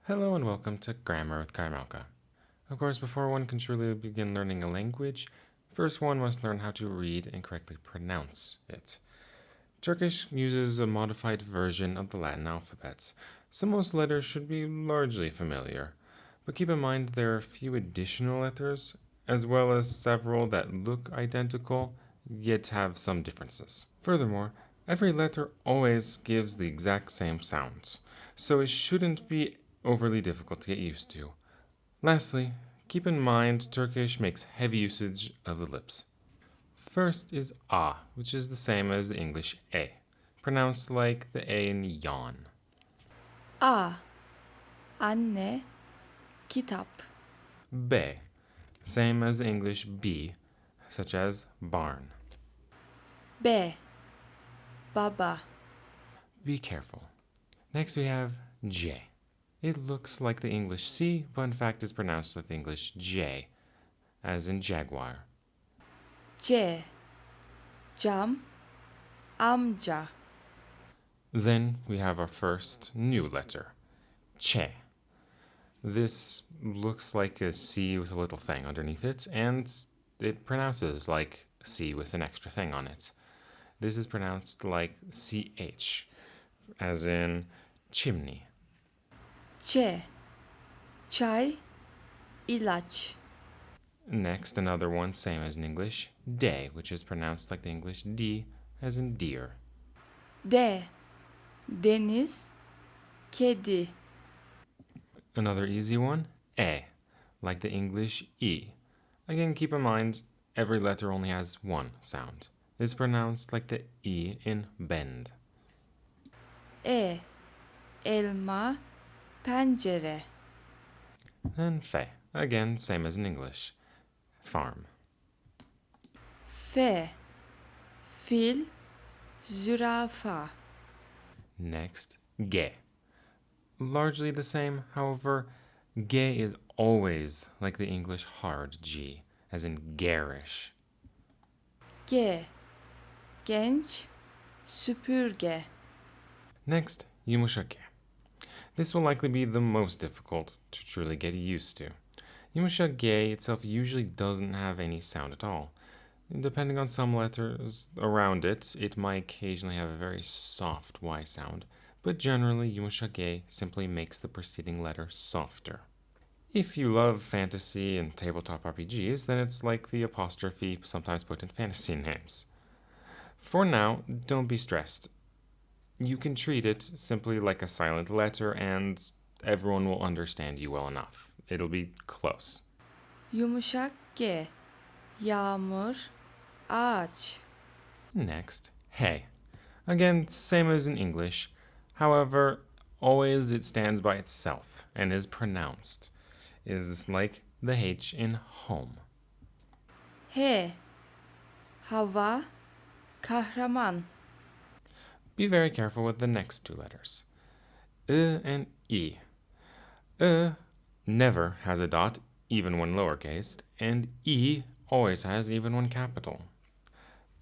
Hello and welcome to Grammar with Kaimalka. Of course, before one can truly begin learning a language, first one must learn how to read and correctly pronounce it. Turkish uses a modified version of the Latin alphabet, so most letters should be largely familiar. But keep in mind there are a few additional letters, as well as several that look identical, yet have some differences. Furthermore, every letter always gives the exact same sounds, so it shouldn't be overly difficult to get used to. Lastly, keep in mind Turkish makes heavy usage of the lips. First is a, which is the same as the English a, pronounced like the a in yawn. A. Anne. Kitap. B, same as the English b, such as barn. B. Baba. Be careful. Next we have j. It looks like the English C, but in fact is pronounced like the English J, as in jaguar. C. Cam. Amca. Then we have our first new letter, che. This looks like a C with a little thing underneath it, and it pronounces like C with an extra thing on it. This is pronounced like CH, as in chimney. Ç. Çay. İlaç. Next, another one, same as in English, de, which is pronounced like the English D, as in deer. D. Deniz. Kedi. Another easy one, e, like the English E. Again, keep in mind, every letter only has one sound. It's pronounced like the E in bend. E. Elma. Pencere. And fe, again, same as in English, farm. F. Fil. Zürafa. Next, ge. Largely the same, however, ge is always like the English hard G, as in garish. G. Genç. Süpürge. Next, yumuşak ge. This will likely be the most difficult to truly get used to. Yumuşak ge itself usually doesn't have any sound at all. Depending on some letters around it, it might occasionally have a very soft Y sound, but generally yumuşak ge simply makes the preceding letter softer. If you love fantasy and tabletop RPGs, then it's like the apostrophe sometimes put in fantasy names. For now, don't be stressed. You can treat it simply like a silent letter and everyone will understand you well enough. It'll be close. Yumuşak G. Yağmur. Ağaç. Next, hey. Again, same as in English. However, always it stands by itself and is pronounced. Is like the H in home. H. Hava. Kahraman. Be very careful with the next two letters. And E. Never has a dot, even when lowercase, and E always has, even when capital.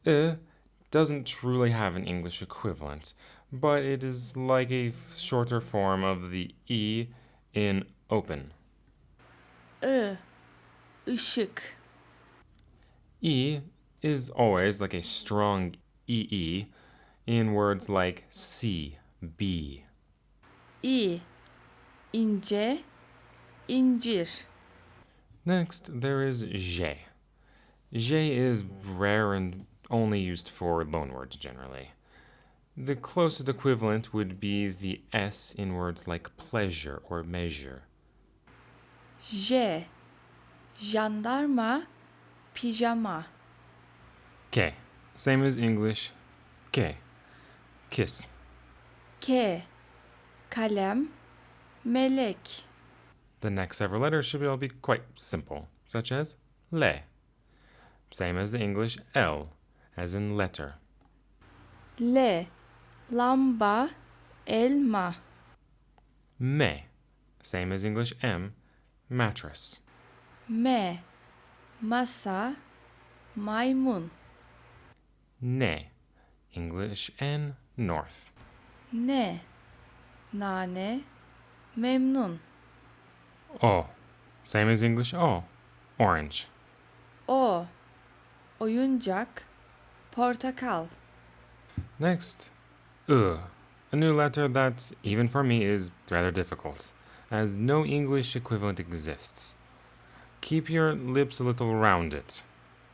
Doesn't truly have an English equivalent, but it is like a shorter form of the E in open. I. Işık. E is always like a strong EE in words like see, be. İ. İnce. İncir. Next, there is J. J is rare and only used for loanwords generally. The closest equivalent would be the S in words like pleasure or measure. J. Jandarma. Pijama. K. Same as English. K. Kiss. K. Kalem. Melek. The next several letters should all be quite simple, such as le. Same as the English L, as in letter. L. Lamba. Elma. Me. Same as English M, mattress. M. Masa. Maymun. Ne. English N, north. N. Nane. Memnun. O. Same as English O. Orange. O. Oyuncak, portakal. Next, U. A new letter that, even for me, is rather difficult, as no English equivalent exists. Keep your lips a little rounded,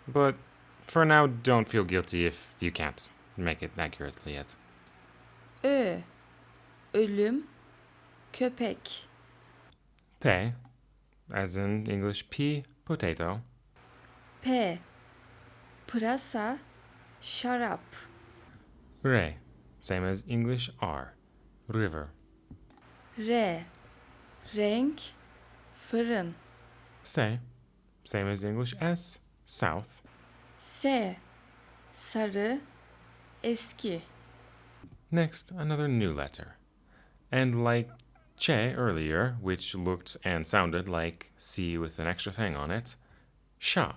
but for now, don't feel guilty if you can't make it accurately yet. Ö. Ölüm, köpek. P, as in English P, potato. P. Pırasa, şarap. Re, same as English R, river. R. Renk, fırın. Se, same as English S, south. S. Sarı, eski. Next, another new letter. And like che earlier, which looked and sounded like C with an extra thing on it, sha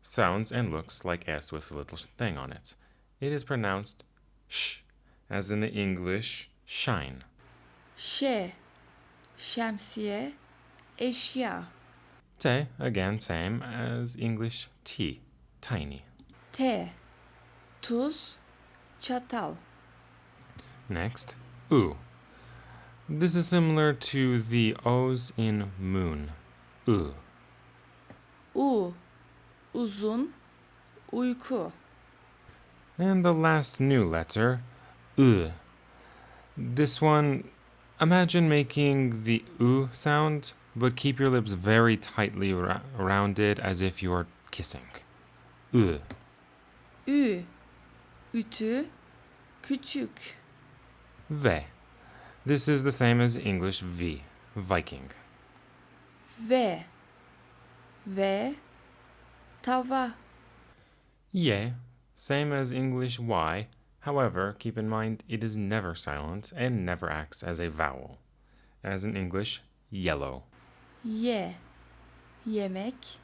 sounds and looks like S with a little thing on it. It is pronounced sh, as in the English shine. Ş. Şemsiye, eşya. Te, again, same as English T, tiny. T. Tuz, çatal. Next, U. This is similar to the O's in moon. U. U. Uzun, uyku. And the last new letter, U. This one, imagine making the U sound, but keep your lips very tightly rounded as if you are kissing. U. Ü. Ütü, küçük. V. This is the same as English V, Viking. V. V. Tava. Ye, same as English Y. However, keep in mind it is never silent and never acts as a vowel. As in English, yellow. Ye. Yemek,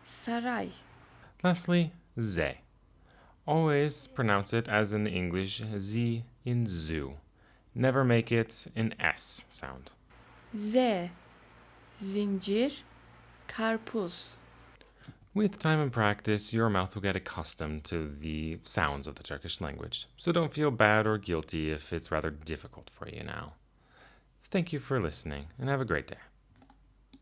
saray. Lastly, ze. Always pronounce it as in the English Z in zoo. Never make it an S sound. Z. Zincir, karpuz. With time and practice, your mouth will get accustomed to the sounds of the Turkish language, so don't feel bad or guilty if it's rather difficult for you now. Thank you for listening, and have a great day.